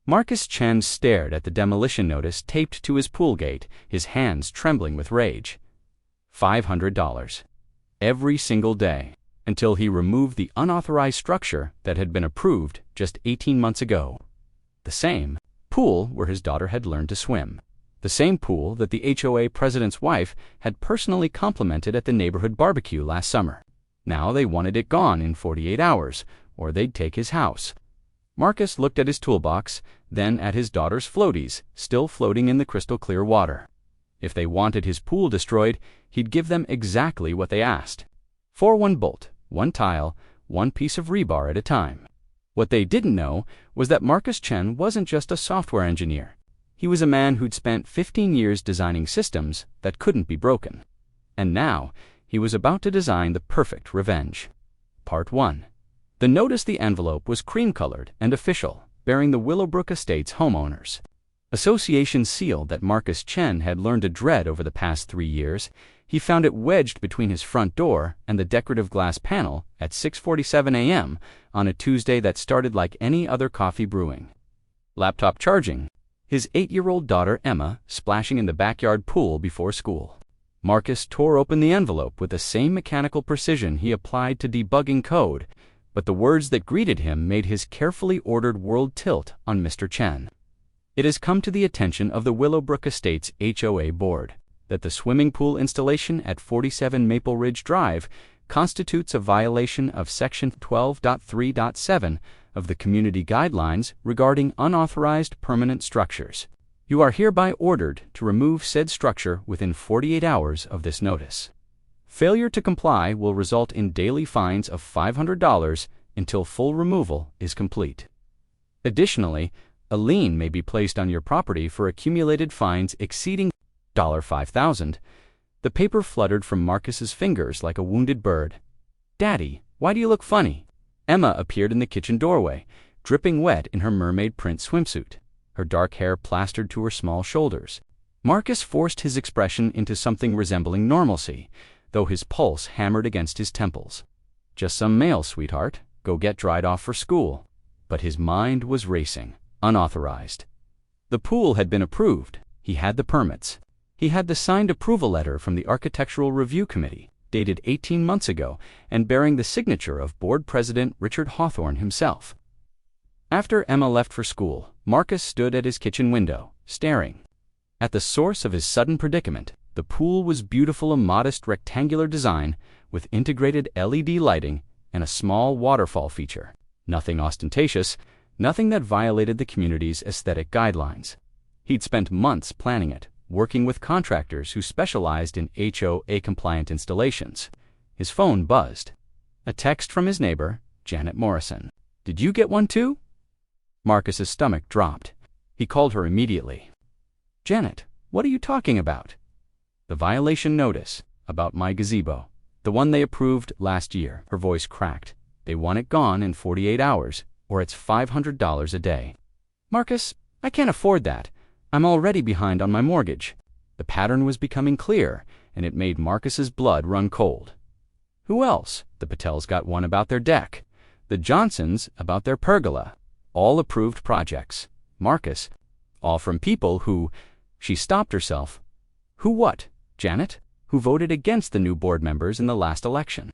Marcus Chen stared at the demolition notice taped to his pool gate, his hands trembling with rage. $500. Every single day, until he removed the unauthorized structure that had been approved just 18 months ago. The same pool where his daughter had learned to swim. The same pool that the HOA president's wife had personally complimented at the neighborhood barbecue last summer. Now they wanted it gone in 48 hours, or they'd take his house. Marcus looked at his toolbox, then at his daughter's floaties, still floating in the crystal clear water. If they wanted his pool destroyed, he'd give them exactly what they asked. 4-1 bolt, 1 tile, 1 piece of rebar at a time. What they didn't know was that Marcus Chen wasn't just a software engineer. He was a man who'd spent 15 years designing systems that couldn't be broken. And now, he was about to design the perfect revenge. Part 1. The notice the envelope was cream-colored and official, bearing the Willowbrook Estates homeowners association seal that Marcus Chen had learned to dread over the past 3 years. He found it wedged between his front door and the decorative glass panel at 6:47 a.m. on a Tuesday that started like any other coffee brewing. Laptop charging. His 8-year-old daughter Emma splashing in the backyard pool before school. Marcus tore open the envelope with the same mechanical precision he applied to debugging code, but the words that greeted him made his carefully ordered world tilt on Mr. Chen. It has come to the attention of the Willowbrook Estates HOA board that the swimming pool installation at 47 Maple Ridge Drive constitutes a violation of Section 12.3.7 of the Community Guidelines regarding unauthorized permanent structures. You are hereby ordered to remove said structure within 48 hours of this notice. Failure to comply will result in daily fines of $500 until full removal is complete. Additionally, a lien may be placed on your property for accumulated fines exceeding $5,000. The paper fluttered from Marcus's fingers like a wounded bird. "Daddy, why do you look funny?" Emma appeared in the kitchen doorway, dripping wet in her mermaid print swimsuit, her dark hair plastered to her small shoulders. Marcus forced his expression into something resembling normalcy, though his pulse hammered against his temples. "Just some mail, sweetheart. Go get dried off for school." But his mind was racing. Unauthorized. The pool had been approved. He had the permits. He had the signed approval letter from the Architectural Review Committee, dated 18 months ago and bearing the signature of Board President Richard Hawthorne himself. After Emma left for school, Marcus stood at his kitchen window, staring. At the source of his sudden predicament, the pool was beautiful, a modest rectangular design with integrated LED lighting and a small waterfall feature. Nothing ostentatious, nothing that violated the community's aesthetic guidelines. He'd spent months planning it, working with contractors who specialized in HOA-compliant installations. His phone buzzed. A text from his neighbor, Janet Morrison. "Did you get one too?" Marcus's stomach dropped. He called her immediately. "Janet, what are you talking about?" "The violation notice, about my gazebo. The one they approved last year." Her voice cracked. "They want it gone in 48 hours, or it's $500 a day." "Marcus, I can't afford that. I'm already behind on my mortgage." The pattern was becoming clear, and it made Marcus's blood run cold. Who else? The Patels got one about their deck. The Johnsons about their pergola. All approved projects. Marcus, all from people who... She stopped herself. Who what? Janet, who voted against the new board members in the last election.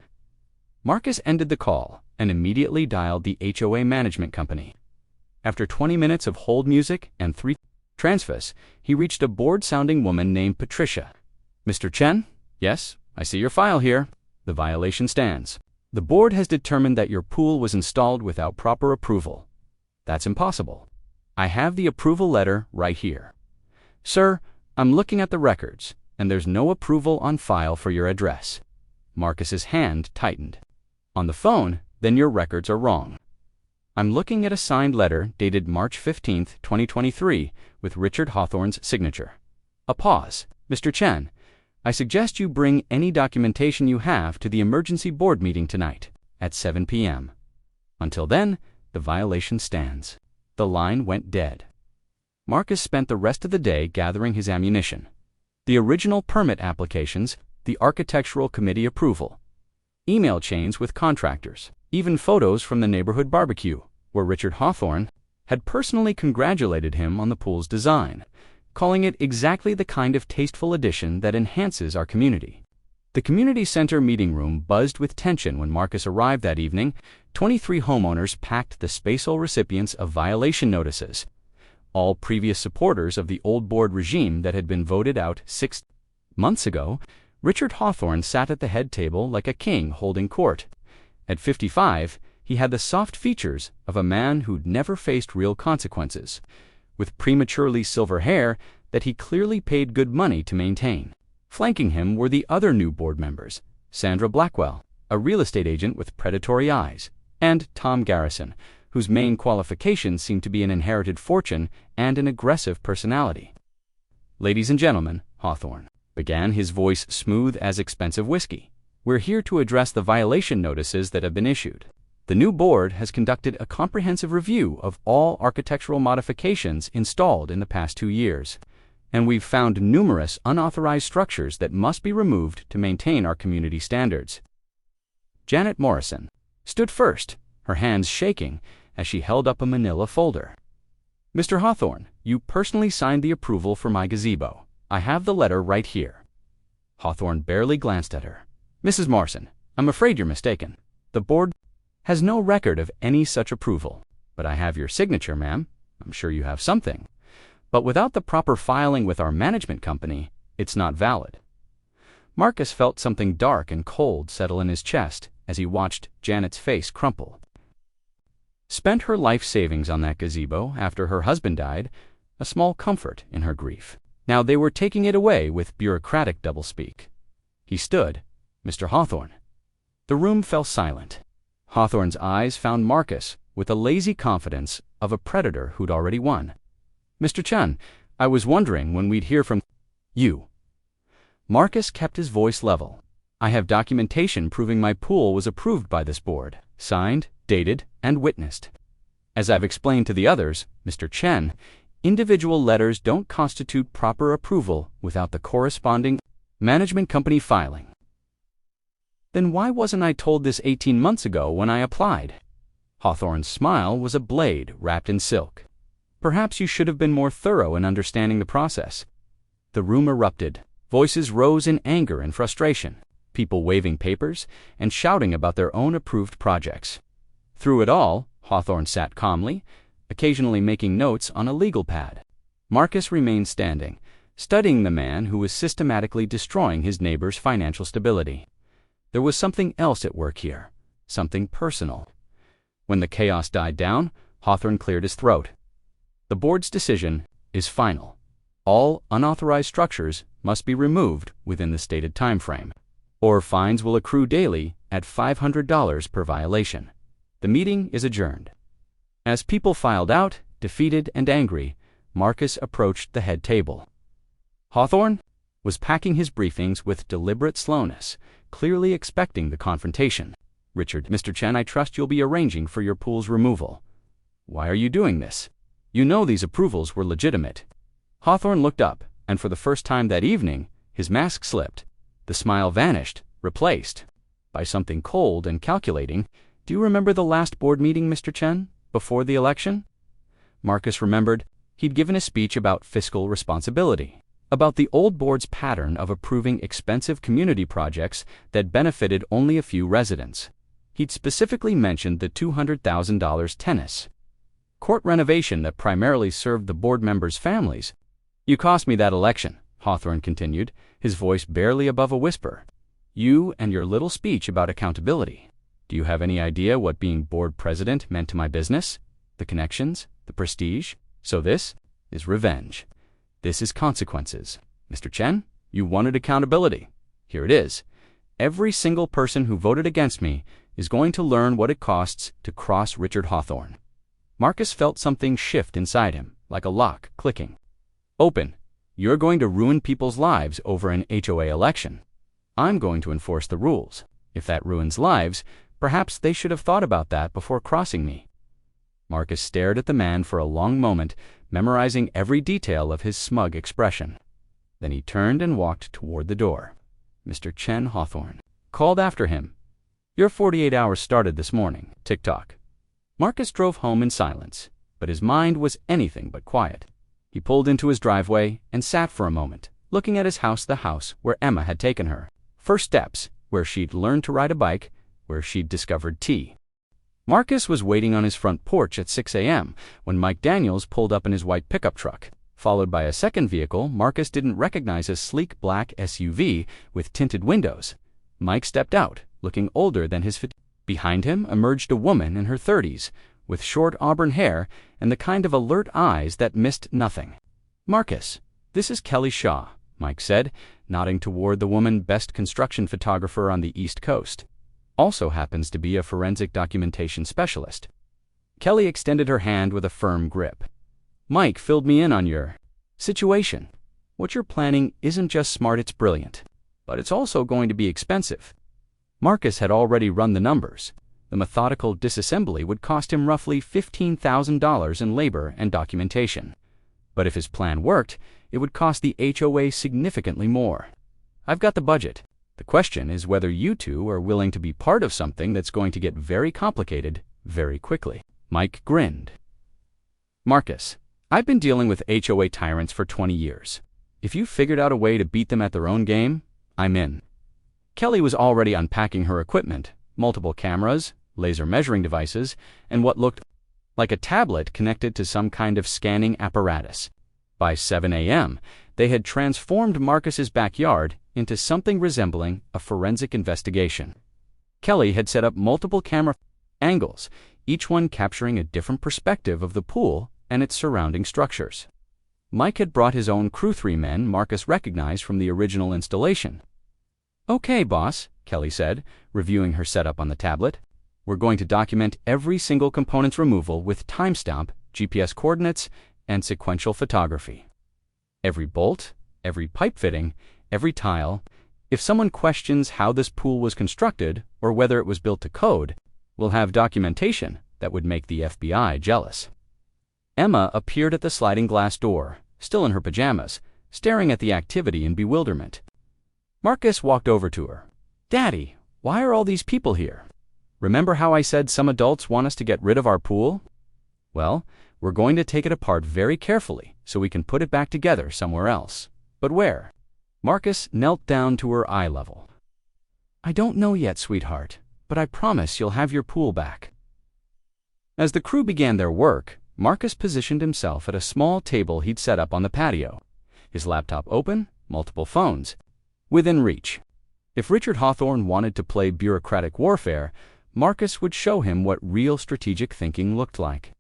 Marcus ended the call and immediately dialed the HOA management company. After 20 minutes of hold music and 3 transfers, he reached a bored-sounding woman named Patricia. "Mr. Chen? Yes, I see your file here. The violation stands. The board has determined that your pool was installed without proper approval. That's impossible. I have the approval letter right here. Sir, I'm looking at the records, and there's no approval on file for your address." Marcus's hand tightened. "On the phone, then your records are wrong. I'm looking at a signed letter dated March 15, 2023, with Richard Hawthorne's signature." A pause. "Mr. Chen, I suggest you bring any documentation you have to the emergency board meeting tonight at 7 p.m. Until then, the violation stands." The line went dead. Marcus spent the rest of the day gathering his ammunition. The original permit applications, the architectural committee approval, email chains with contractors, even photos from the neighborhood barbecue, where Richard Hawthorne had personally congratulated him on the pool's design, calling it exactly the kind of tasteful addition that enhances our community. The community center meeting room buzzed with tension when Marcus arrived that evening. 23 homeowners packed the spatial recipients of violation notices, all previous supporters of the old board regime that had been voted out 6 months ago. Richard Hawthorne sat at the head table like a king holding court. At 55, he had the soft features of a man who'd never faced real consequences, with prematurely silver hair that he clearly paid good money to maintain. Flanking him were the other new board members, Sandra Blackwell, a real estate agent with predatory eyes, and Tom Garrison, whose main qualifications seemed to be an inherited fortune and an aggressive personality. "Ladies and gentlemen," Hawthorne began, his voice smooth as expensive whiskey, "we're here to address the violation notices that have been issued. The new board has conducted a comprehensive review of all architectural modifications installed in the past 2 years, and we've found numerous unauthorized structures that must be removed to maintain our community standards." Janet Morrison stood first, her hands shaking as she held up a manila folder. "Mr. Hawthorne, you personally signed the approval for my gazebo. I have the letter right here." Hawthorne barely glanced at her. "Mrs. Morrison, I'm afraid you're mistaken. The board has no record of any such approval. But I have your signature, ma'am. I'm sure you have something. But without the proper filing with our management company, it's not valid." Marcus felt something dark and cold settle in his chest as he watched Janet's face crumple. Spent her life savings on that gazebo after her husband died, a small comfort in her grief. Now they were taking it away with bureaucratic doublespeak. He stood. "Mr. Hawthorne." The room fell silent. Hawthorne's eyes found Marcus with the lazy confidence of a predator who'd already won. "Mr. Chen, I was wondering when we'd hear from you." Marcus kept his voice level. "I have documentation proving my pool was approved by this board, signed, dated, and witnessed. As I've explained to the others, Mr. Chen, individual letters don't constitute proper approval without the corresponding management company filing." "Then why wasn't I told this 18 months ago when I applied?" Hawthorne's smile was a blade wrapped in silk. "Perhaps you should have been more thorough in understanding the process." The room erupted. Voices rose in anger and frustration, people waving papers and shouting about their own approved projects. Through it all, Hawthorne sat calmly, occasionally making notes on a legal pad. Marcus remained standing, studying the man who was systematically destroying his neighbor's financial stability. There was something else at work here, something personal. When the chaos died down, Hawthorne cleared his throat. "The board's decision is final. All unauthorized structures must be removed within the stated time frame, or fines will accrue daily at $500 per violation. The meeting is adjourned." As people filed out, defeated and angry, Marcus approached the head table. Hawthorne was packing his briefings with deliberate slowness, clearly expecting the confrontation. "Richard, Mr. Chen, I trust you'll be arranging for your pool's removal. Why are you doing this? You know these approvals were legitimate." Hawthorne looked up, and for the first time that evening, his mask slipped. The smile vanished, replaced by something cold and calculating. "Do you remember the last board meeting, Mr. Chen, before the election?" Marcus remembered. He'd given a speech about fiscal responsibility, about the old board's pattern of approving expensive community projects that benefited only a few residents. He'd specifically mentioned the $200,000 tennis court renovation that primarily served the board members' families. "You cost me that election," Hawthorne continued, his voice barely above a whisper. "You and your little speech about accountability. Do you have any idea what being board president meant to my business? The connections, the prestige? So this is revenge. This is consequences. Mr. Chen, you wanted accountability. Here it is. Every single person who voted against me is going to learn what it costs to cross Richard Hawthorne." Marcus felt something shift inside him, like a lock clicking. "Open. You're going to ruin people's lives over an HOA election. I'm going to enforce the rules. If that ruins lives, perhaps they should have thought about that before crossing me." Marcus stared at the man for a long moment, memorizing every detail of his smug expression. Then he turned and walked toward the door. Mr. Chen Hawthorne called after him. "Your 48 hours started this morning. Tick-tock." Marcus drove home in silence. but his mind was anything but quiet. He pulled into his driveway and sat for a moment, looking at the house where Emma had taken her. First steps, where she'd learned to ride a bike, where she'd discovered tea. Marcus was waiting on his front porch at 6 a.m. when Mike Daniels pulled up in his white pickup truck. Followed by a second vehicle Marcus didn't recognize, a sleek black SUV with tinted windows. Mike stepped out, looking older than his fit. Behind him emerged a woman in her 30s, with short auburn hair and the kind of alert eyes that missed nothing. "Marcus, this is Kelly Shaw," Mike said, nodding toward the woman, best construction photographer on the East Coast. Also happens to be a forensic documentation specialist. Kelly extended her hand with a firm grip. "Mike filled me in on your situation. What you're planning isn't just smart, it's brilliant. But it's also going to be expensive." Marcus had already run the numbers. The methodical disassembly would cost him roughly $15,000 in labor and documentation. But if his plan worked, it would cost the HOA significantly more. "I've got the budget. The question is whether you two are willing to be part of something that's going to get very complicated very quickly." Mike grinned. "Marcus, I've been dealing with HOA tyrants for 20 years. If you've figured out a way to beat them at their own game, I'm in." Kelly was already unpacking her equipment, multiple cameras, laser measuring devices, and what looked like a tablet connected to some kind of scanning apparatus. By 7 a.m., they had transformed Marcus's backyard into something resembling a forensic investigation. Kelly had set up multiple camera angles, each one capturing a different perspective of the pool and its surrounding structures. Mike had brought his own crew, 3 men Marcus recognized from the original installation. "Okay, boss," Kelly said, reviewing her setup on the tablet. "We're going to document every single component's removal with timestamp, GPS coordinates, and sequential photography. Every bolt, every pipe fitting, every tile. If someone questions how this pool was constructed or whether it was built to code, we'll have documentation that would make the FBI jealous." Emma appeared at the sliding glass door, still in her pajamas, staring at the activity in bewilderment. Marcus walked over to her. "Daddy, why are all these people here? Remember how I said some adults want us to get rid of our pool? Well, we're going to take it apart very carefully so we can put it back together somewhere else. But where?" Marcus knelt down to her eye level. "I don't know yet, sweetheart, but I promise you'll have your pool back." As the crew began their work, Marcus positioned himself at a small table he'd set up on the patio, his laptop open, multiple phones within reach. If Richard Hawthorne wanted to play bureaucratic warfare, Marcus would show him what real strategic thinking looked like.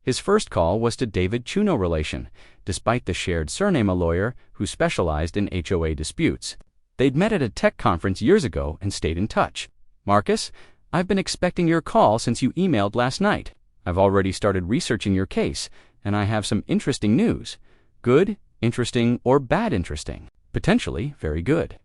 His first call was to David Chuno Relation, despite the shared surname, a lawyer who specialized in HOA disputes. They'd met at a tech conference years ago and stayed in touch. "Marcus, I've been expecting your call since you emailed last night. I've already started researching your case, and I have some interesting news. Good, interesting, or bad interesting. Potentially very good.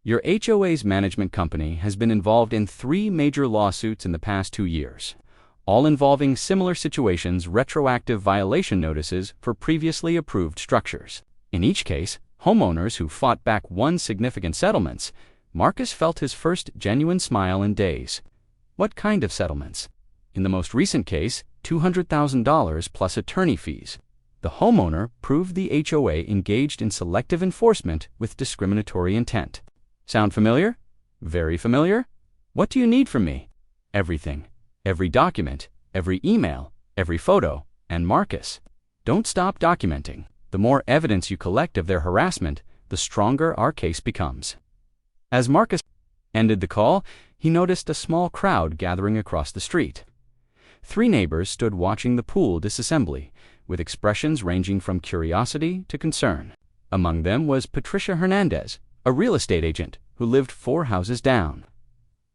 Your HOA's management company has been involved in 3 major lawsuits in the past 2 years, all involving similar situations, retroactive violation notices for previously approved structures. In each case, homeowners who fought back won significant settlements." Marcus felt his first genuine smile in days. "What kind of settlements?" "In the most recent case, $200,000 plus attorney fees. The homeowner proved the HOA engaged in selective enforcement with discriminatory intent." Sound familiar? Very familiar? "What do you need from me?" "Everything. Every document, every email, every photo. And Marcus, don't stop documenting. The more evidence you collect of their harassment, the stronger our case becomes." As Marcus ended the call, he noticed a small crowd gathering across the street. 3 neighbors stood watching the pool disassembly, with expressions ranging from curiosity to concern. Among them was Patricia Hernandez, a real estate agent who lived 4 houses down.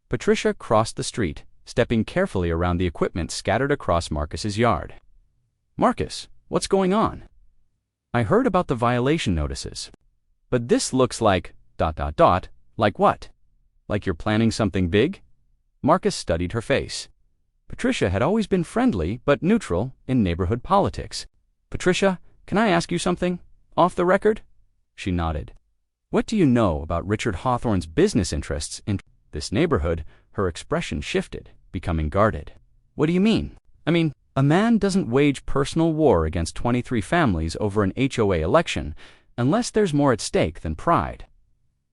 Patricia crossed the street, stepping carefully around the equipment scattered across Marcus's yard. "Marcus, what's going on?" "I heard about the violation notices. But this looks like ... Like what? Like you're planning something big?" Marcus studied her face. Patricia had always been friendly but neutral in neighborhood politics. "Patricia, can I ask you something? Off the record?" She nodded. "What do you know about Richard Hawthorne's business interests in this neighborhood?" Her expression shifted, becoming guarded. "What do you mean?" A man doesn't wage personal war against 23 families over an HOA election unless there's more at stake than pride.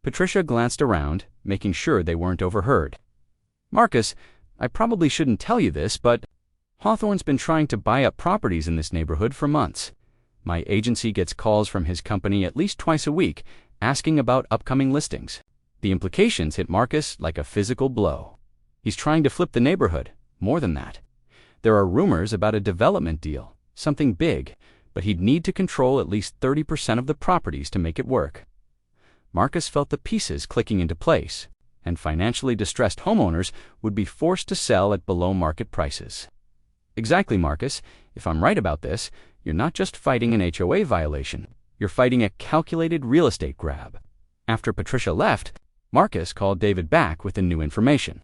Patricia glanced around, making sure they weren't overheard. Marcus, I probably shouldn't tell you this, but Hawthorne's been trying to buy up properties in this neighborhood for months. My agency gets calls from his company at least twice a week, asking about upcoming listings. The implications hit Marcus like a physical blow. He's trying to flip the neighborhood. More than that. There are rumors about a development deal, something big, but he'd need to control at least 30% of the properties to make it work. Marcus felt the pieces clicking into place, and financially distressed homeowners would be forced to sell at below-market prices. Exactly, Marcus. If I'm right about this, you're not just fighting an HOA violation. You're fighting a calculated real estate grab. After Patricia left, Marcus called David back with the new information.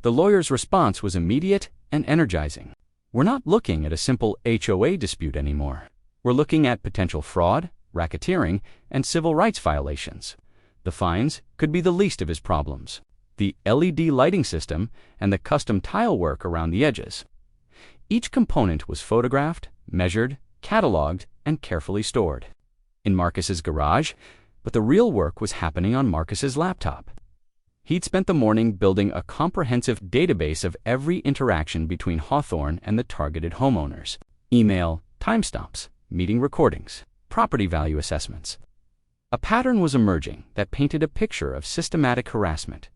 The lawyer's response was immediate and energizing. We're not looking at a simple HOA dispute anymore. We're looking at potential fraud, racketeering, and civil rights violations. The fines could be the least of his problems. The LED lighting system and the custom tile work around the edges. Each component was photographed, measured, cataloged, and carefully stored in Marcus's garage, but the real work was happening on Marcus's laptop. He'd spent the morning building a comprehensive database of every interaction between Hawthorne and the targeted homeowners. Email, timestamps, meeting recordings, property value assessments. A pattern was emerging that painted a picture of systematic harassment.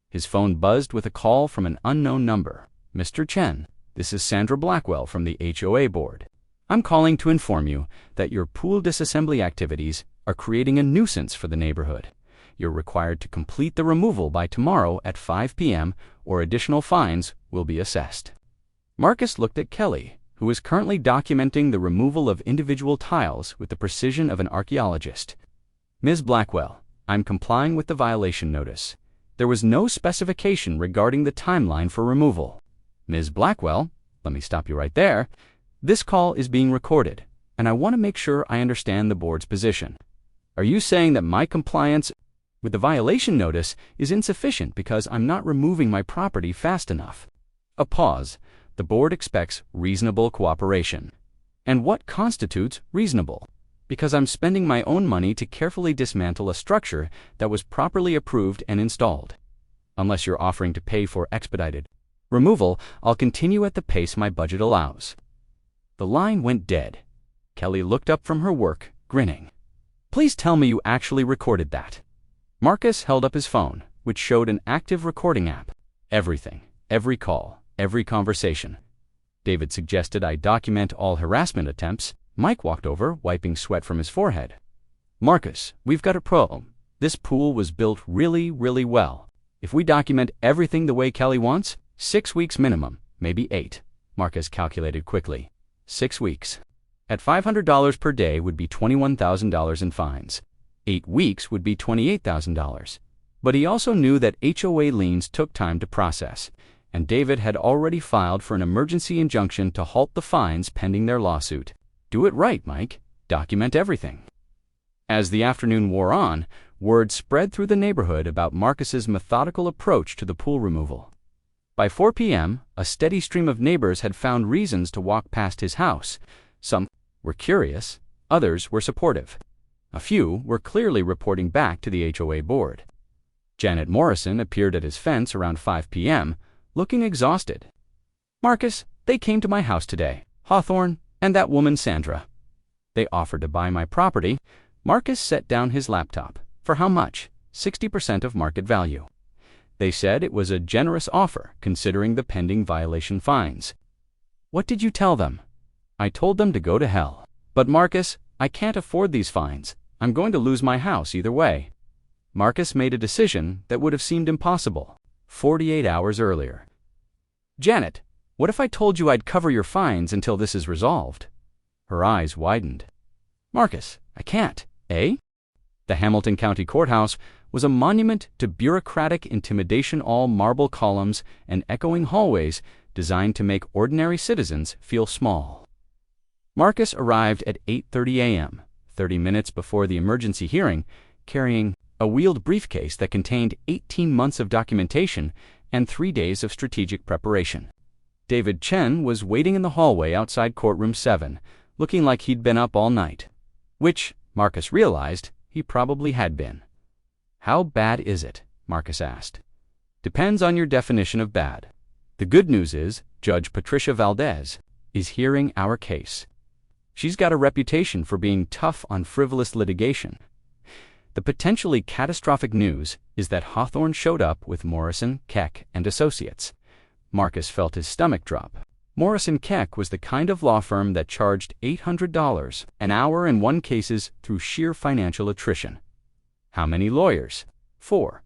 His phone buzzed with a call from an unknown number. Mr. Chen, this is Sandra Blackwell from the HOA board. I'm calling to inform you that your pool disassembly activities are creating a nuisance for the neighborhood. You're required to complete the removal by tomorrow at 5 p.m. or additional fines will be assessed. Marcus looked at Kelly, who was currently documenting the removal of individual tiles with the precision of an archaeologist. Ms. Blackwell, I'm complying with the violation notice. There was no specification regarding the timeline for removal. Ms. Blackwell, let me stop you right there. This call is being recorded, and I want to make sure I understand the board's position. Are you saying that my compliance with the violation notice is insufficient because I'm not removing my property fast enough? A pause. The board expects reasonable cooperation. And what constitutes reasonable? Because I'm spending my own money to carefully dismantle a structure that was properly approved and installed. Unless you're offering to pay for expedited removal, I'll continue at the pace my budget allows. The line went dead. Kelly looked up from her work, grinning. Please tell me you actually recorded that. Marcus held up his phone, which showed an active recording app. Everything, every call, every conversation. David suggested I document all harassment attempts. Mike walked over, wiping sweat from his forehead. Marcus, we've got a problem. This pool was built really, really well. If we document everything the way Kelly wants, 6 weeks minimum, maybe 8. Marcus calculated quickly. 6 weeks. At $500 per day would be $21,000 in fines. 8 weeks would be $28,000. But he also knew that HOA liens took time to process, and David had already filed for an emergency injunction to halt the fines pending their lawsuit. Do it right, Mike. Document everything. As the afternoon wore on, word spread through the neighborhood about Marcus's methodical approach to the pool removal. By 4 p.m., a steady stream of neighbors had found reasons to walk past his house. Some were curious, others were supportive. A few were clearly reporting back to the HOA board. Janet Morrison appeared at his fence around 5 p.m., looking exhausted. Marcus, they came to my house today, Hawthorne and that woman Sandra. They offered to buy my property. Marcus set down his laptop. For how much? 60% of market value. They said it was a generous offer, considering the pending violation fines. What did you tell them? I told them to go to hell. But Marcus, I can't afford these fines. I'm going to lose my house either way. Marcus made a decision that would have seemed impossible 48 hours earlier. Janet, what if I told you I'd cover your fines until this is resolved? Her eyes widened. Marcus, I can't, eh? The Hamilton County Courthouse was a monument to bureaucratic intimidation, all marble columns and echoing hallways designed to make ordinary citizens feel small. Marcus arrived at 8:30 a.m., 30 minutes before the emergency hearing, carrying a wheeled briefcase that contained 18 months of documentation and 3 days of strategic preparation. David Chen was waiting in the hallway outside courtroom 7, looking like he'd been up all night. Which, Marcus realized, he probably had been. "How bad is it?" Marcus asked. "Depends on your definition of bad. The good news is Judge Patricia Valdez is hearing our case. She's got a reputation for being tough on frivolous litigation. The potentially catastrophic news is that Hawthorne showed up with Morrison, Keck, and Associates." Marcus felt his stomach drop. Morrison Keck was the kind of law firm that charged $800 an hour in won cases through sheer financial attrition. How many lawyers? 4,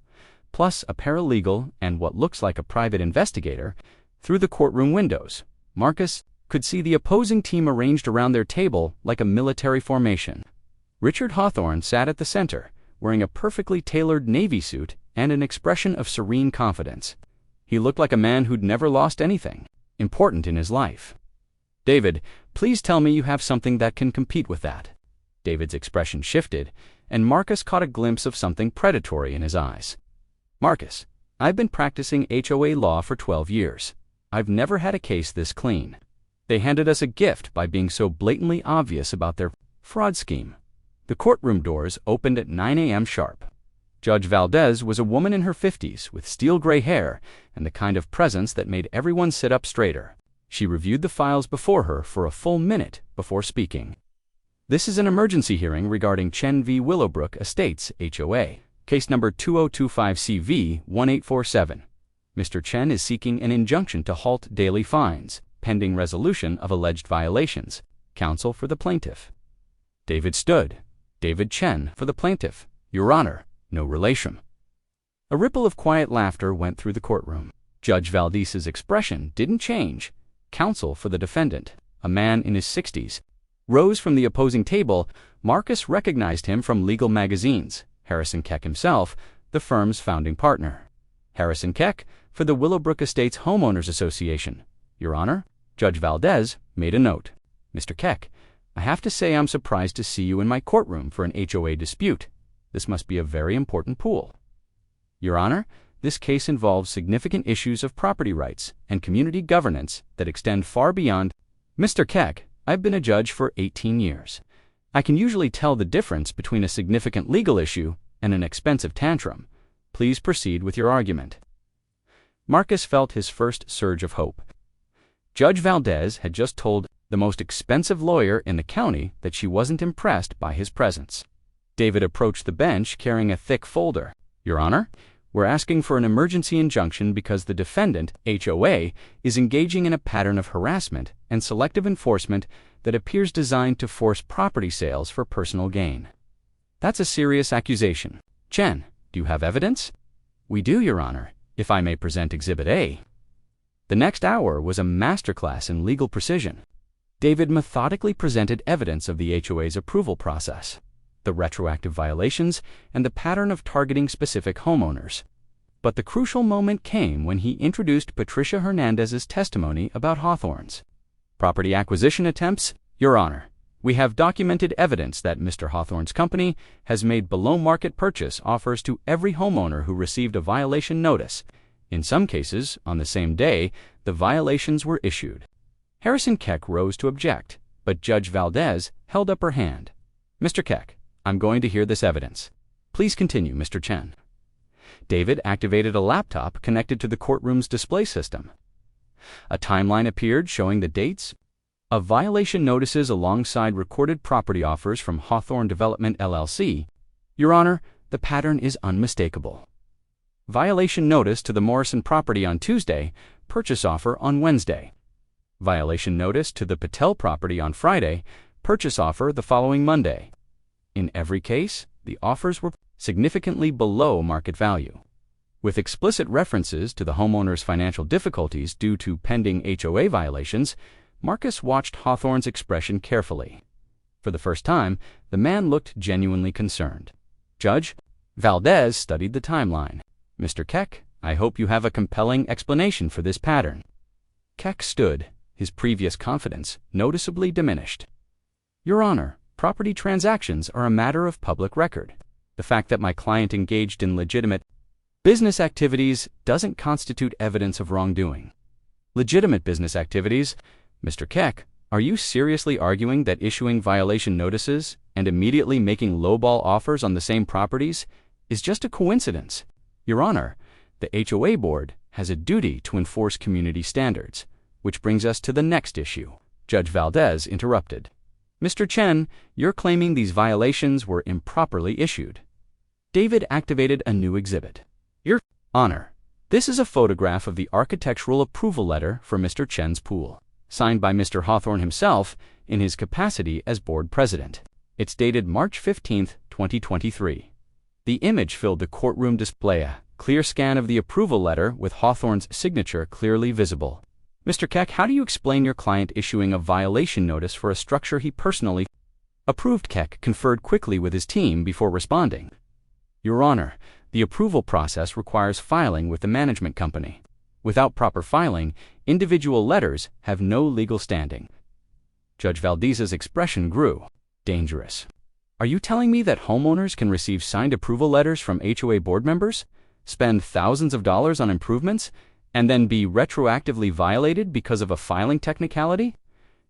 plus a paralegal and what looks like a private investigator. Through the courtroom windows, Marcus could see the opposing team arranged around their table like a military formation. Richard Hawthorne sat at the center, wearing a perfectly tailored navy suit and an expression of serene confidence. He looked like a man who'd never lost anything important in his life. "David, please tell me you have something that can compete with that." David's expression shifted, and Marcus caught a glimpse of something predatory in his eyes. "Marcus, I've been practicing HOA law for 12 years. I've never had a case this clean. They handed us a gift by being so blatantly obvious about their fraud scheme." The courtroom doors opened at 9 a.m. sharp. Judge Valdez was a woman in her 50s with steel gray hair and the kind of presence that made everyone sit up straighter. She reviewed the files before her for a full minute before speaking. "This is an emergency hearing regarding Chen v. Willowbrook Estates, HOA, case number 2025CV1847. Mr. Chen is seeking an injunction to halt daily fines, pending resolution of alleged violations. Counsel for the plaintiff." David stood. "David Chen for the plaintiff. Your Honor, no relation." A ripple of quiet laughter went through the courtroom. Judge Valdez's expression didn't change. Counsel for the defendant, a man in his 60s, rose from the opposing table. Marcus recognized him from legal magazines. Harrison Keck himself, the firm's founding partner. "Harrison Keck for the Willowbrook Estates Homeowners Association. Your Honor." Judge Valdez made a note. "Mr. Keck, I have to say I'm surprised to see you in my courtroom for an HOA dispute. This must be a very important pool." "Your Honor, this case involves significant issues of property rights and community governance that extend far beyond." "Mr. Keck, I've been a judge for 18 years. I can usually tell the difference between a significant legal issue and an expensive tantrum. Please proceed with your argument." Marcus felt his first surge of hope. Judge Valdez had just told the most expensive lawyer in the county that she wasn't impressed by his presence. David approached the bench carrying a thick folder. "Your Honor, we're asking for an emergency injunction because the defendant, HOA, is engaging in a pattern of harassment and selective enforcement that appears designed to force property sales for personal gain." "That's a serious accusation. Chen, do you have evidence?" "We do, Your Honor, if I may present Exhibit A." The next hour was a masterclass in legal precision. David methodically presented evidence of the HOA's approval process, the retroactive violations, and the pattern of targeting specific homeowners. But the crucial moment came when he introduced Patricia Hernandez's testimony about Hawthorne's property acquisition attempts. "Your Honor, we have documented evidence that Mr. Hawthorne's company has made below-market purchase offers to every homeowner who received a violation notice. In some cases, on the same day, the violations were issued." Harrison Keck rose to object, but Judge Valdez held up her hand. "Mr. Keck, I'm going to hear this evidence. Please continue, Mr. Chen." David activated a laptop connected to the courtroom's display system. A timeline appeared showing the dates of violation notices alongside recorded property offers from Hawthorne Development LLC. "Your Honor, the pattern is unmistakable. Violation notice to the Morrison property on Tuesday, purchase offer on Wednesday. Violation notice to the Patel property on Friday, purchase offer the following Monday. In every case, the offers were significantly below market value." With explicit references to the homeowner's financial difficulties due to pending HOA violations, Marcus watched Hawthorne's expression carefully. For the first time, the man looked genuinely concerned. Judge Valdez studied the timeline. "Mr. Keck, I hope you have a compelling explanation for this pattern." Keck stood, his previous confidence noticeably diminished. "Your Honor, property transactions are a matter of public record. The fact that my client engaged in legitimate business activities doesn't constitute evidence of wrongdoing. legitimate business activities. Mr. Keck, are you seriously arguing that issuing violation notices and immediately making lowball offers on the same properties is just a coincidence? Your Honor, the HOA board has a duty to enforce community standards, which brings us to the next issue. Judge Valdez interrupted. Mr. Chen, you're claiming these violations were improperly issued. David activated a new exhibit. Your Honor, this is a photograph of the architectural approval letter for Mr. Chen's pool, signed by Mr. Hawthorne himself in his capacity as board president. It's dated March 15, 2023. The image filled the courtroom display, a clear scan of the approval letter with Hawthorne's signature clearly visible. Mr. Keck, how do you explain your client issuing a violation notice for a structure he personally approved? Keck conferred quickly with his team before responding. Your Honor, the approval process requires filing with the management company. Without proper filing, individual letters have no legal standing. Judge Valdez's expression grew. Dangerous. Are you telling me that homeowners can receive signed approval letters from HOA board members, spend thousands of dollars on improvements, and then be retroactively violated because of a filing technicality?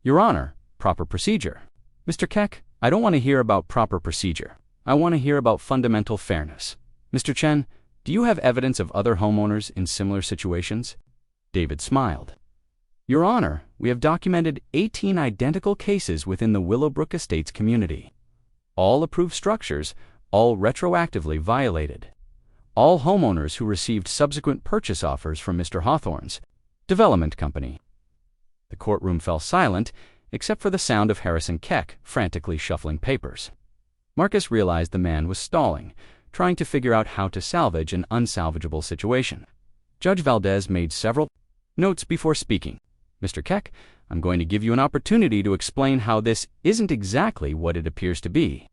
Your Honor, proper procedure. Mr. Keck, I don't want to hear about proper procedure. I want to hear about fundamental fairness. Mr. Chen, do you have evidence of other homeowners in similar situations? David smiled. Your Honor, we have documented 18 identical cases within the Willowbrook Estates community. All approved structures, all retroactively violated. All homeowners who received subsequent purchase offers from Mr. Hawthorne's development company. The courtroom fell silent, except for the sound of Harrison Keck frantically shuffling papers. Marcus realized the man was stalling, trying to figure out how to salvage an unsalvageable situation. Judge Valdez made several notes before speaking. Mr. Keck, I'm going to give you an opportunity to explain how this isn't exactly what it appears to be.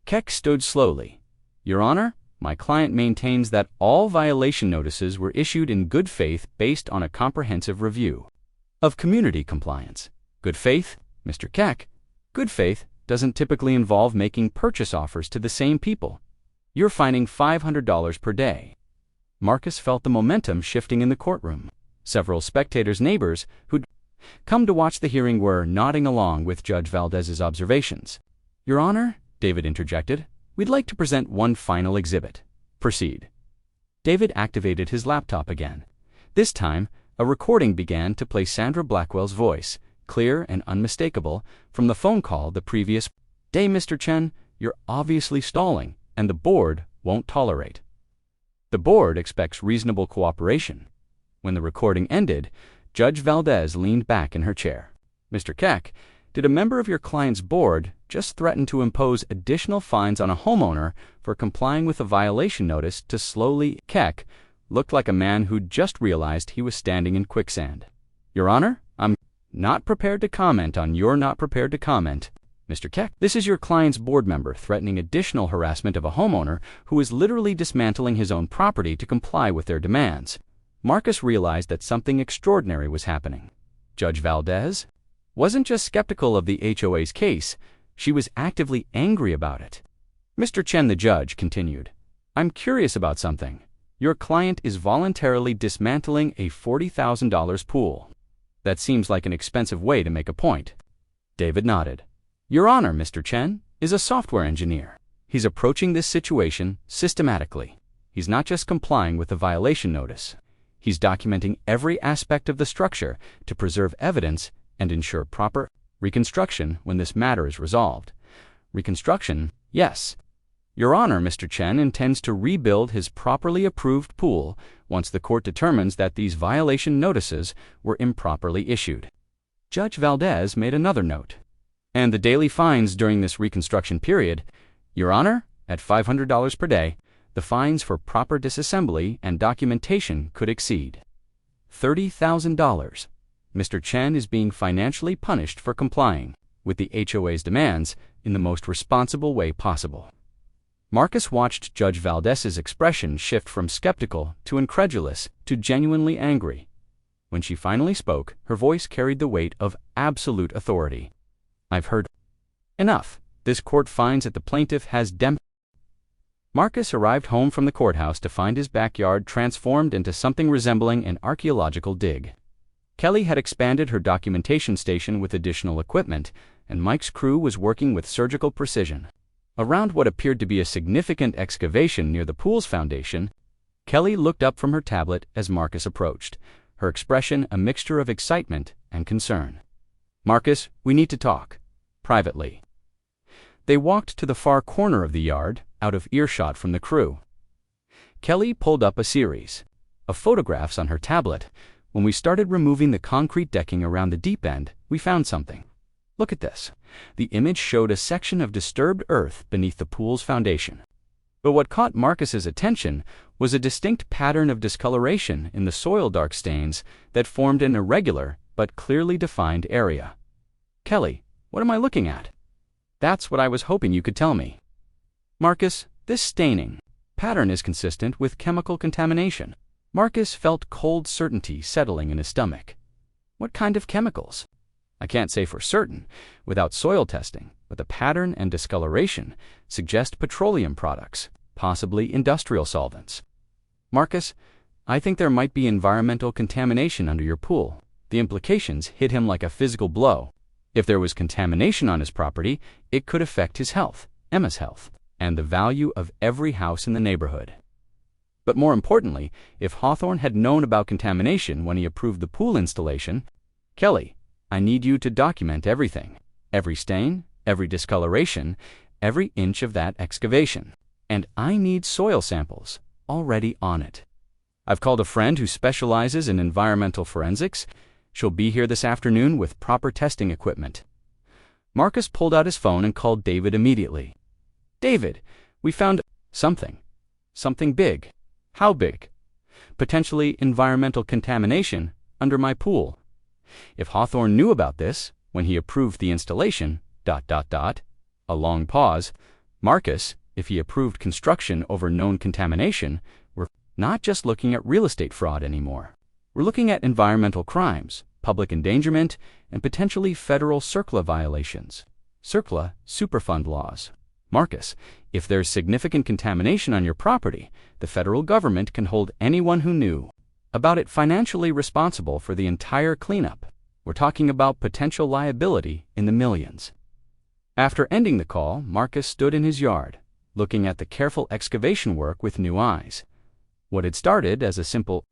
Keck stood slowly. Your Honor, my client maintains that all violation notices were issued in good faith based on a comprehensive review of community compliance. Good faith, Mr. Keck, good faith doesn't typically involve making purchase offers to the same people. You're fining $500 per day. Marcus felt the momentum shifting in the courtroom. Several spectators' neighbors who'd come to watch the hearing were nodding along with Judge Valdez's observations. Your Honor, David interjected, we'd like to present one final exhibit. Proceed. David activated his laptop again. This time, a recording began to play Sandra Blackwell's voice, clear and unmistakable, from the phone call the previous day. Mr. Chen, you're obviously stalling, and the board won't tolerate. The board expects reasonable cooperation. When the recording ended, Judge Valdez leaned back in her chair. Mr. Keck, did a member of your client's board just threaten to impose additional fines on a homeowner for complying with a violation notice to slowly? Keck looked like a man who'd just realized he was standing in quicksand. Your Honor, I'm not prepared to comment on you're not prepared to comment. Mr. Keck, this is your client's board member threatening additional harassment of a homeowner who is literally dismantling his own property to comply with their demands. Marcus realized that something extraordinary was happening. Judge Valdez wasn't just skeptical of the HOA's case, she was actively angry about it. Mr. Chen, the judge, continued, I'm curious about something. Your client is voluntarily dismantling a $40,000 pool. That seems like an expensive way to make a point. David nodded. Your Honor, Mr. Chen is a software engineer. He's approaching this situation systematically. He's not just complying with the violation notice. He's documenting every aspect of the structure to preserve evidence and ensure proper reconstruction when this matter is resolved. Reconstruction, yes. Your Honor, Mr. Chen intends to rebuild his properly approved pool once the court determines that these violation notices were improperly issued. Judge Valdez made another note. And the daily fines during this reconstruction period, Your Honor, at $500 per day, the fines for proper disassembly and documentation could exceed $30,000. Mr. Chen is being financially punished for complying with the HOA's demands in the most responsible way possible. Marcus watched Judge Valdez's expression shift from skeptical to incredulous to genuinely angry. When she finally spoke, her voice carried the weight of absolute authority. I've heard enough. This court finds that the plaintiff has Marcus arrived home from the courthouse to find his backyard transformed into something resembling an archaeological dig. Kelly had expanded her documentation station with additional equipment, and Mike's crew was working with surgical precision. Around what appeared to be a significant excavation near the pool's foundation, Kelly looked up from her tablet as Marcus approached, her expression a mixture of excitement and concern. "Marcus, we need to talk. Privately." They walked to the far corner of the yard, out of earshot from the crew. Kelly pulled up a series of photographs on her tablet. "When we started removing the concrete decking around the deep end, we found something. Look at this." The image showed a section of disturbed earth beneath the pool's foundation. But what caught Marcus's attention was a distinct pattern of discoloration in the soil dark stains that formed an irregular but clearly defined area. "Kelly, what am I looking at?" "That's what I was hoping you could tell me." "Marcus, this staining pattern is consistent with chemical contamination." Marcus felt cold certainty settling in his stomach. "What kind of chemicals?" "I can't say for certain, without soil testing, but the pattern and discoloration suggest petroleum products, possibly industrial solvents." "Marcus, I think there might be environmental contamination under your pool." The implications hit him like a physical blow. If there was contamination on his property, it could affect his health, Emma's health, and the value of every house in the neighborhood. But more importantly, if Hawthorne had known about contamination when he approved the pool installation, "Kelly, I need you to document everything. Every stain, every discoloration, every inch of that excavation. And I need soil samples already on it. I've called a friend who specializes in environmental forensics. She'll be here this afternoon with proper testing equipment." Marcus pulled out his phone and called David immediately. "David, we found something. Something big." "How big?" "Potentially environmental contamination under my pool. If Hawthorne knew about this when he approved the installation, ... A long pause. "Marcus, if he approved construction over known contamination, we're not just looking at real estate fraud anymore. We're looking at environmental crimes, public endangerment, and potentially federal CERCLA violations. CERCLA, Superfund laws. Marcus, if there's significant contamination on your property, the federal government can hold anyone who knew about it financially responsible for the entire cleanup. We're talking about potential liability in the millions." After ending the call, Marcus stood in his yard, looking at the careful excavation work with new eyes. What had started as a simple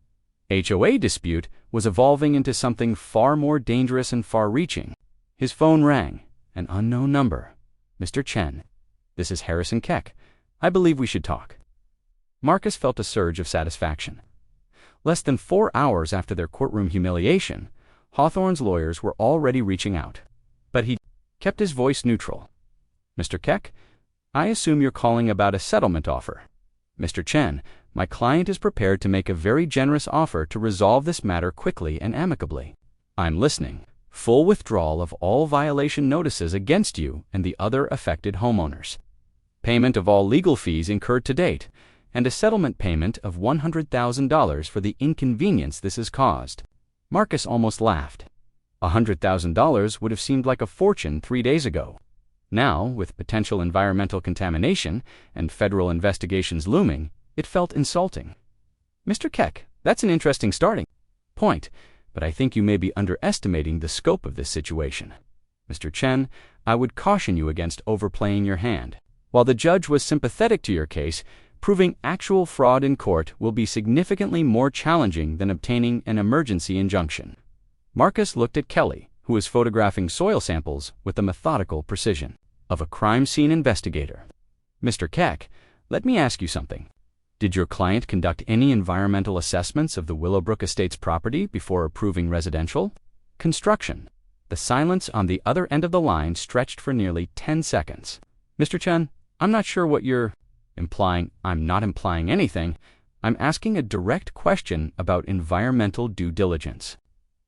HOA dispute was evolving into something far more dangerous and far-reaching. His phone rang. An unknown number. "Mr. Chen, this is Harrison Keck. I believe we should talk." Marcus felt a surge of satisfaction. Less than 4 hours after their courtroom humiliation, Hawthorne's lawyers were already reaching out. But he kept his voice neutral. "Mr. Keck, I assume you're calling about a settlement offer." "Mr. Chen, my client is prepared to make a very generous offer to resolve this matter quickly and amicably." "I'm listening." "Full withdrawal of all violation notices against you and the other affected homeowners. Payment of all legal fees incurred to date, and a settlement payment of $100,000 for the inconvenience this has caused." Marcus almost laughed. $100,000 would have seemed like a fortune 3 days ago. Now, with potential environmental contamination and federal investigations looming, it felt insulting. "Mr. Keck, that's an interesting starting point, but I think you may be underestimating the scope of this situation. Mr. Chen, I would caution you against overplaying your hand. While the judge was sympathetic to your case, proving actual fraud in court will be significantly more challenging than obtaining an emergency injunction." Marcus looked at Kelly, who was photographing soil samples with the methodical precision of a crime scene investigator. "Mr. Keck, let me ask you something. Did your client conduct any environmental assessments of the Willowbrook Estates property before approving residential construction?" The silence on the other end of the line stretched for nearly 10 seconds. "Mr. Chen, I'm not sure what you're implying." "I'm not implying anything. I'm asking a direct question about environmental due diligence.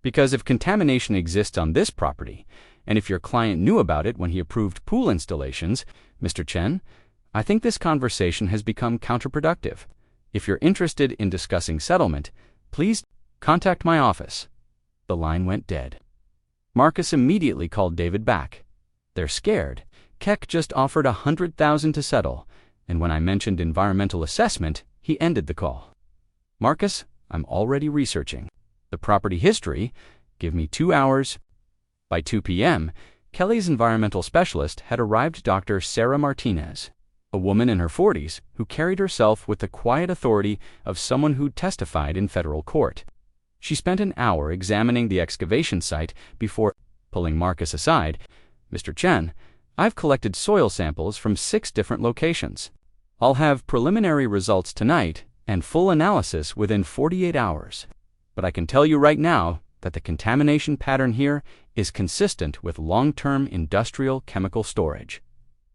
Because if contamination exists on this property, and if your client knew about it when he approved pool installations, Mr. Chen, I think this conversation has become counterproductive. If you're interested in discussing settlement, please contact my office." The line went dead. Marcus immediately called David back. "They're scared. Keck just offered $100,000 to settle, and when I mentioned environmental assessment, he ended the call. Marcus, I'm already researching the property history, Give me 2 hours. By 2 p.m., Kelly's environmental specialist had arrived, Dr. Sarah Martinez, a woman in her 40s who carried herself with the quiet authority of someone who testified in federal court. She spent an hour examining the excavation site before pulling Marcus aside. "Mr. Chen, I've collected soil samples from 6 different locations. I'll have preliminary results tonight and full analysis within 48 hours. But I can tell you right now that the contamination pattern here is consistent with long-term industrial chemical storage."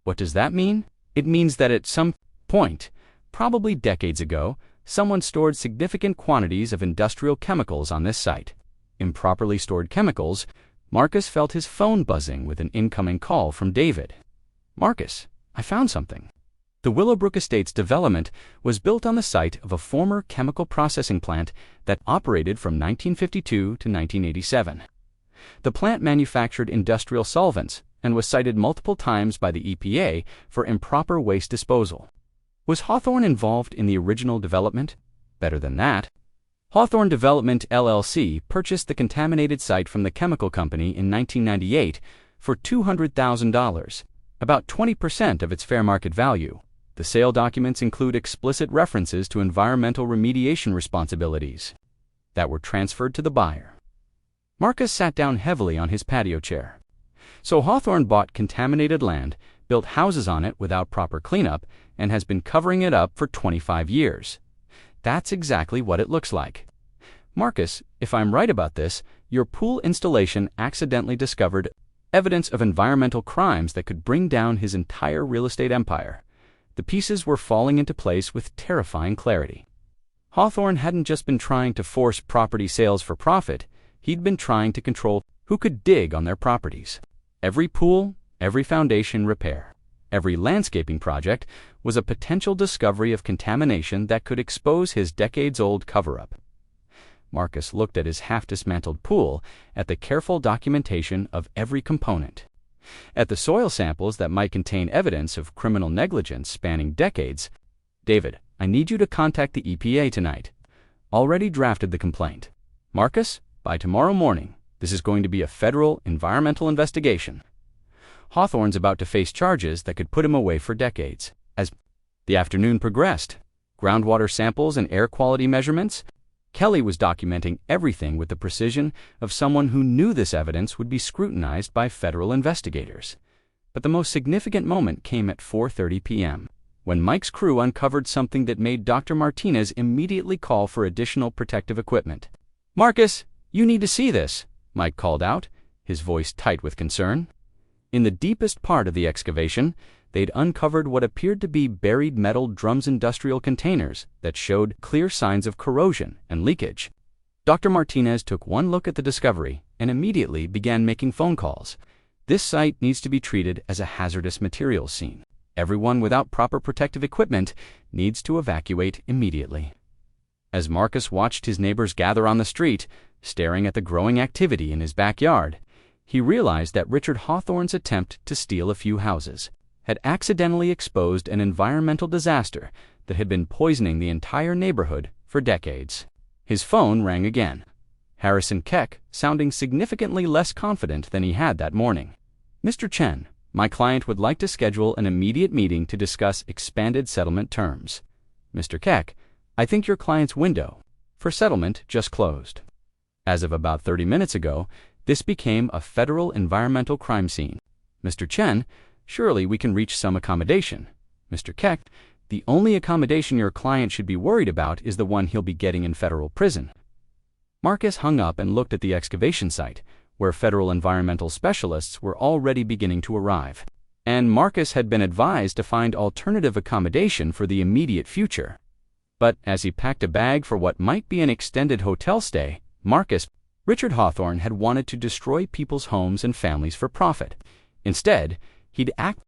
What does that mean? It means that at some point, probably decades ago, someone stored significant quantities of industrial chemicals on this site. Improperly stored chemicals. Marcus felt his phone buzzing with an incoming call from David. "Marcus, I found something." The Willowbrook Estates development was built on the site of a former chemical processing plant that operated from 1952 to 1987. The plant manufactured industrial solvents and was cited multiple times by the EPA for improper waste disposal. Was Hawthorne involved in the original development? Better than that. Hawthorne Development LLC purchased the contaminated site from the chemical company in 1998 for $200,000, about 20% of its fair market value. The sale documents include explicit references to environmental remediation responsibilities that were transferred to the buyer. Marcus sat down heavily on his patio chair. So Hawthorne bought contaminated land, built houses on it without proper cleanup, and has been covering it up for 25 years. That's exactly what it looks like. Marcus, if I'm right about this, your pool installation accidentally discovered evidence of environmental crimes that could bring down his entire real estate empire. The pieces were falling into place with terrifying clarity. Hawthorne hadn't just been trying to force property sales for profit, he'd been trying to control who could dig on their properties. Every pool, every foundation repair, every landscaping project was a potential discovery of contamination that could expose his decades-old cover-up. Marcus looked at his half-dismantled pool, at the careful documentation of every component, at the soil samples that might contain evidence of criminal negligence spanning decades. "David, I need you to contact the EPA tonight. Already drafted the complaint. Marcus, by tomorrow morning, this is going to be a federal environmental investigation." Hawthorne's about to face charges that could put him away for decades. As the afternoon progressed, groundwater samples and air quality measurements, Kelly was documenting everything with the precision of someone who knew this evidence would be scrutinized by federal investigators. But the most significant moment came at 4:30 p.m., when Mike's crew uncovered something that made Dr. Martinez immediately call for additional protective equipment. "Marcus, you need to see this," Mike called out, his voice tight with concern. In the deepest part of the excavation, they'd uncovered what appeared to be buried metal drums, industrial containers that showed clear signs of corrosion and leakage. Dr. Martinez took one look at the discovery and immediately began making phone calls. "This site needs to be treated as a hazardous materials scene. Everyone without proper protective equipment needs to evacuate immediately." As Marcus watched his neighbors gather on the street, staring at the growing activity in his backyard, he realized that Richard Hawthorne's attempt to steal a few houses had accidentally exposed an environmental disaster that had been poisoning the entire neighborhood for decades. His phone rang again. Harrison Keck, sounding significantly less confident than he had that morning. "Mr. Chen, my client would like to schedule an immediate meeting to discuss expanded settlement terms. Mr. Keck, I think your client's window for settlement just closed." As of about 30 minutes ago, this became a federal environmental crime scene. "Mr. Chen, surely we can reach some accommodation." "Mr. Keck, the only accommodation your client should be worried about is the one he'll be getting in federal prison." Marcus hung up and looked at the excavation site, where federal environmental specialists were already beginning to arrive. And Marcus had been advised to find alternative accommodation for the immediate future. But as he packed a bag for what might be an extended hotel stay, Richard Hawthorne had wanted to destroy people's homes and families for profit. Instead, he'd act